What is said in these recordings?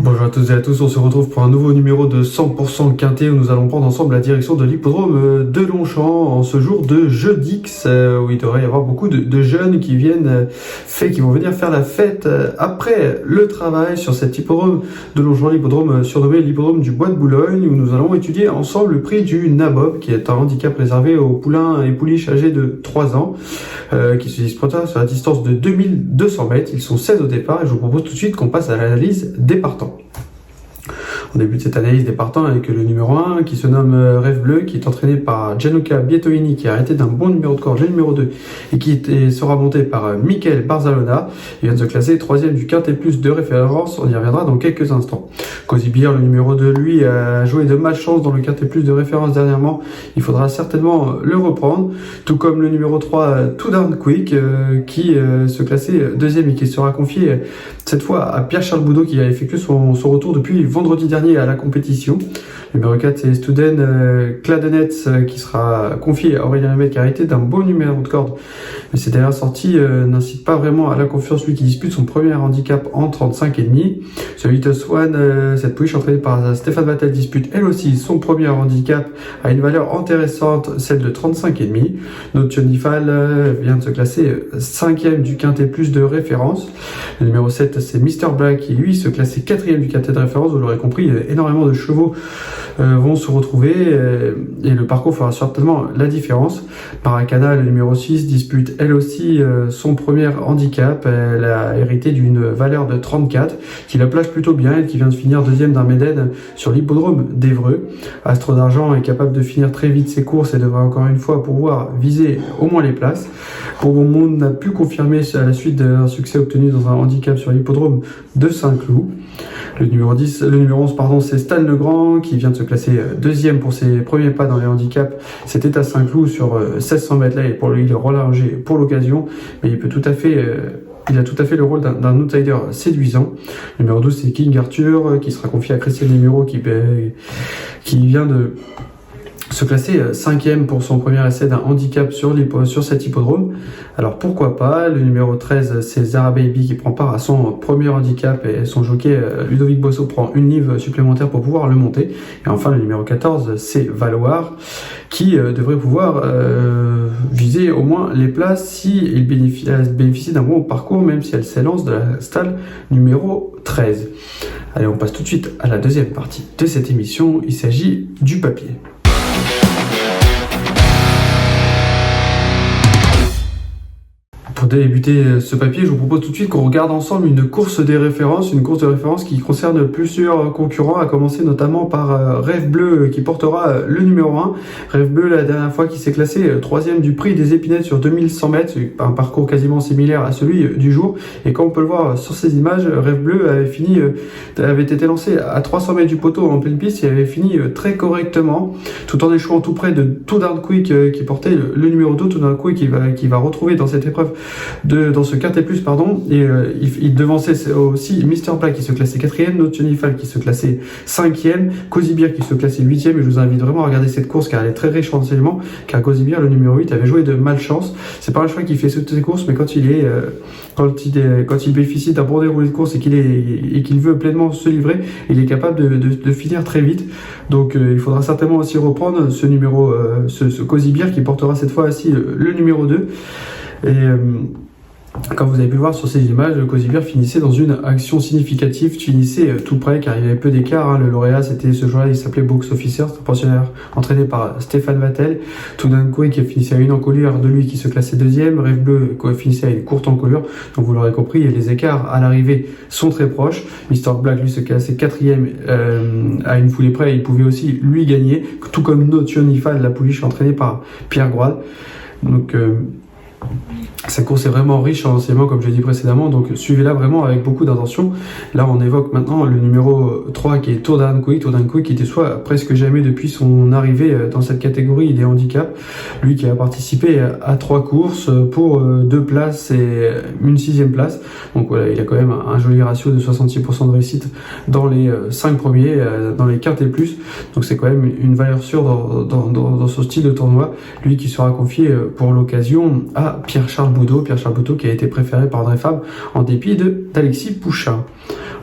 Bonjour à toutes et à tous, on se retrouve pour un nouveau numéro de 100% Quintet où nous allons prendre ensemble la direction de l'hippodrome de Longchamp en ce jour de jeudi où il devrait y avoir beaucoup de jeunes qui vont venir faire la fête après le travail sur cet hippodrome de Longchamp, l'hippodrome surnommé l'hippodrome du Bois de Boulogne, où nous allons étudier ensemble le prix du Nabob, qui est un handicap réservé aux poulains et pouliches âgés de 3 ans qui se disputent sur la distance de 2200 mètres. Ils sont 16 au départ et je vous propose tout de suite qu'on passe à l'analyse des partants. On débute cette analyse des partants avec le numéro 1 qui se nomme Rêve Bleu, qui est entraîné par Gianluca Bietoini, qui est arrêté d'un bon numéro de corde, le numéro 2, et qui sera monté par Michael Barzalona. Il vient de se classer 3e du Quintet Plus de référence, on y reviendra dans quelques instants. Cosibir, le numéro 2, lui, a joué de malchance dans le Quintet Plus de référence dernièrement, il faudra certainement le reprendre, tout comme le numéro 3, Too Darn Quick, qui se classait 2e et qui sera confié cette fois à Pierre-Charles Boudot, qui a effectué son retour depuis vendredi dernier à la compétition. Le numéro 4, c'est Studen Cladenetz, qui sera confié à Aurélien Lemaitre, qui a arrêté d'un beau numéro de corde. Mais ces dernières sorties n'incitent pas vraiment à la confiance, lui qui dispute son premier handicap en 35,5. Celui de Swan, cette pouliche entraînée par Stéphane Vattel, dispute elle aussi son premier handicap à une valeur intéressante, celle de 35,5. Notre Tionifal vient de se classer 5e du Quintet Plus de référence. Le numéro 7, c'est Mr Black, qui lui se classait 4e du Quintet de référence. Vous l'aurez compris, énormément de chevaux vont se retrouver et le parcours fera certainement la différence. Paracana, le numéro 6, dispute elle aussi son premier handicap. Elle a hérité d'une valeur de 34 qui la place plutôt bien, et qui vient de finir 2e d'un Médène sur l'hippodrome d'Évreux. Astro d'Argent est capable de finir très vite ses courses et devrait encore une fois pouvoir viser au moins les places. Pour Bon Monde n'a pu confirmer à la suite d'un succès obtenu dans un handicap sur l'hippodrome de Saint-Cloud. Le numéro 11, c'est Stan Legrand, qui vient de se classer 2e pour ses premiers pas dans les handicaps. C'était à Saint-Cloud sur 1600 mètres là, et pour lui il est relâché pour l'occasion, mais il a tout à fait le rôle d'un outsider séduisant. Le numéro 12, c'est King Arthur, qui sera confié à Christian Numéro, qui vient de se classer 5e pour son premier essai d'un handicap sur cet hippodrome. Alors pourquoi pas. Le numéro 13, c'est Zara Baby, qui prend part à son premier handicap, et son jockey Ludovic Boisseau prend une livre supplémentaire pour pouvoir le monter. Et enfin le numéro 14, c'est Valoir, qui devrait pouvoir viser au moins les places si il bénéficie d'un bon parcours, même si elle s'élance de la stalle numéro 13. Allez, on passe tout de suite à la deuxième partie de cette émission. Il s'agit du papier. Pour débuter ce papier, je vous propose tout de suite qu'on regarde ensemble une course de référence qui concerne plusieurs concurrents, à commencer notamment par Rêve Bleu, qui portera le numéro 1. Rêve Bleu, la dernière fois, qui s'est classé 3e du prix des Épinettes sur 2100 mètres, un parcours quasiment similaire à celui du jour. Et comme on peut le voir sur ces images, Rêve Bleu avait été lancé à 300 mètres du poteau en pleine piste et avait fini très correctement, tout en échouant tout près de Too Darn Quick, qui portait le numéro 2, Too Darn Quick, qui va retrouver dans cette épreuve dans ce Quintet Plus, et il devançait aussi Mr Black, qui se classait 4e, Notre Tionifal, qui se classait 5e, Cosibir, qui se classait 8e. Et je vous invite vraiment à regarder cette course, car elle est très riche en enseignements, car Cosibir, le numéro 8, avait joué de malchance. C'est pas un cheval qui fait toutes ses courses, mais quand il bénéficie d'un bon déroulé de course et qu'il veut pleinement se livrer, il est capable de finir très vite. Donc il faudra certainement aussi reprendre ce numéro, ce Cosibir, qui portera cette fois aussi le numéro 2. Et comme vous avez pu voir sur ces images, Cosibir finissait dans une action significative, finissait tout près, car il y avait peu d'écart. Le lauréat, c'était ce jour-là, il s'appelait Box Officer, c'est un pensionnaire entraîné par Stéphane Vattel. Tout d'un coup, qui finissait à une encolure de lui, qui se classait 2e. Rêve Bleu finissait à une courte encolure. Donc vous l'aurez compris, les écarts à l'arrivée sont très proches. Mr Black, lui, se classait 4e à une foulée près, il pouvait aussi lui gagner, tout comme Notre Tionifal, la pouliche entraînée par Pierre Groide. Donc Cette course est vraiment riche en renseignements, comme je l'ai dit précédemment, donc suivez-la vraiment avec beaucoup d'intention. Là, on évoque maintenant le numéro 3 qui est Tour d'An Quick qui déçoit presque jamais depuis son arrivée dans cette catégorie des handicaps. Lui qui a participé à 3 courses pour 2 places et une 6e place. Donc voilà, il a quand même un joli ratio de 66% de réussite dans les 5 premiers, dans les quintés plus. Donc c'est quand même une valeur sûre dans ce style de tournoi. Lui qui sera confié pour l'occasion à Pierre-Charles Boudot qui a été préféré par Drefab en dépit d'Alexis Pouchin.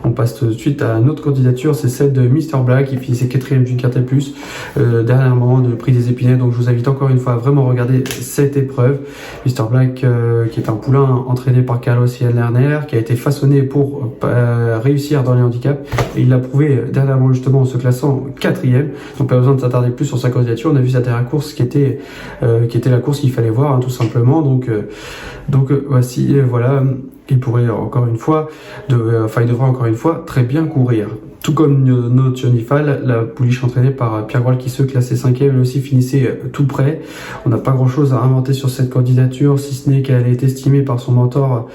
On passe tout de suite à une autre candidature, c'est celle de Mr Black qui finissait 4e du quintet plus dernièrement de prix des Épinets. Donc je vous invite encore une fois à vraiment regarder cette épreuve. Mr Black qui est un poulain entraîné par Carlos Lerner, qui a été façonné pour réussir dans les handicaps, et il l'a prouvé dernièrement justement en se classant 4e. Donc pas besoin de s'attarder plus sur sa candidature. On a vu sa dernière course qui était la course qu'il fallait voir, tout simplement. Donc voici, voilà. Il pourrait encore une fois, il devrait encore une fois très bien courir. Tout comme notre Jonifal, la pouliche entraînée par Pierre Groal qui se classait 5e, elle aussi finissait tout près. On n'a pas grand chose à inventer sur cette candidature, si ce n'est qu'elle a été estimée par son mentor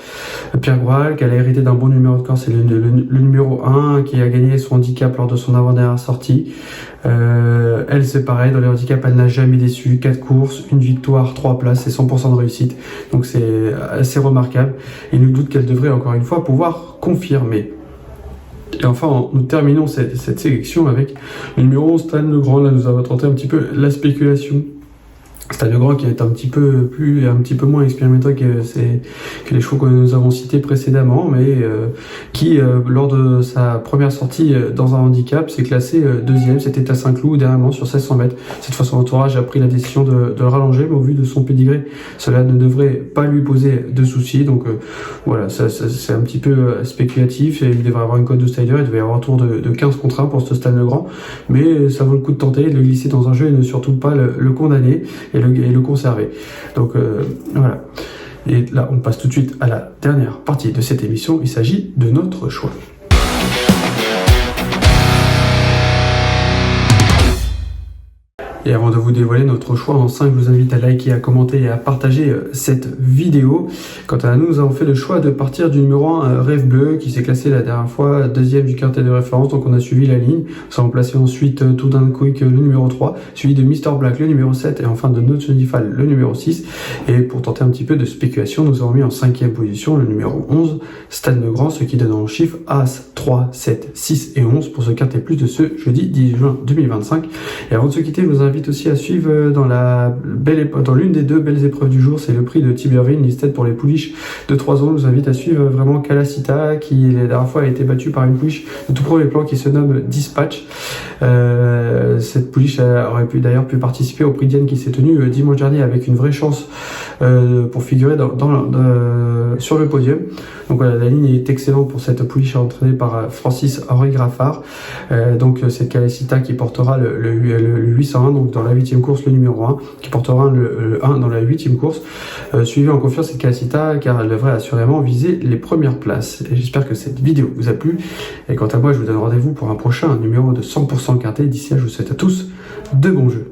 Pierre Groal, qu'elle a hérité d'un bon numéro de corps, c'est le numéro 1 qui a gagné son handicap lors de son avant-dernière sortie. Elle c'est pareil, dans les handicaps elle n'a jamais déçu, 4 courses, une victoire, 3 places et 100% de réussite, donc c'est assez remarquable, et nul doute qu'elle devrait encore une fois pouvoir confirmer. Et enfin, nous terminons cette sélection avec le numéro 11, Stan Legrand. Là nous avons tenté un petit peu la spéculation. Stan Legrand qui est un petit peu moins expérimenté que les chevaux que nous avons cités précédemment, mais qui lors de sa première sortie dans un handicap s'est classé 2e, c'était à Saint-Cloud dernièrement sur 1600 mètres. Cette fois son entourage a pris la décision de le rallonger, mais au vu de son pédigré, cela ne devrait pas lui poser de soucis. Donc voilà, c'est un petit peu spéculatif, et il devrait avoir une cote de Styler, il devait y avoir autour de 15 contre 1 pour ce Stan Legrand, mais ça vaut le coup de tenter, de le glisser dans un jeu et ne surtout pas le condamner et le conserver. Donc voilà. Et là, on passe tout de suite à la dernière partie de cette émission. Il s'agit de notre choix. Et avant de vous dévoiler notre choix en 5, je vous invite à liker, à commenter et à partager cette vidéo. Quant à nous avons fait le choix de partir du numéro 1 Rêve Bleu qui s'est classé la dernière fois 2e du quintet de référence, donc on a suivi la ligne. Nous avons placé ensuite Tour d'An Quick le numéro 3, suivi de Mr Black le numéro 7 et enfin de Notre Jonifal le numéro 6. Et pour tenter un petit peu de spéculation, nous avons mis en 5e position le numéro 11 Stan Legrand, ce qui donne en chiffre As, 3, 7, 6 et 11 pour ce quintet plus de ce jeudi 10 juin 2025. Et avant de se quitter, je vous invite aussi à suivre dans l'une des 2 belles épreuves du jour, c'est le prix de Tiberville, listed pour les pouliches de 3 ans. Je vous invite à suivre vraiment Calasita, qui la dernière fois a été battue par une pouliche de tout premier plan qui se nomme Dispatch. Cette pouliche aurait d'ailleurs pu participer au prix Diane qui s'est tenu dimanche dernier avec une vraie chance pour figurer sur le podium. Donc voilà, la ligne est excellente pour cette pouliche entraînée par Francis Henri Graffard. Donc c'est Calasita qui portera le 801, donc dans la 8e course le numéro 1, qui portera le 1 dans la 8e course. Suivez en confiance cette Calasita car elle devrait assurément viser les premières places. Et j'espère que cette vidéo vous a plu. Et quant à moi, je vous donne rendez-vous pour un prochain numéro de 100% quintet. D'ici là, je vous souhaite à tous de bons jeux.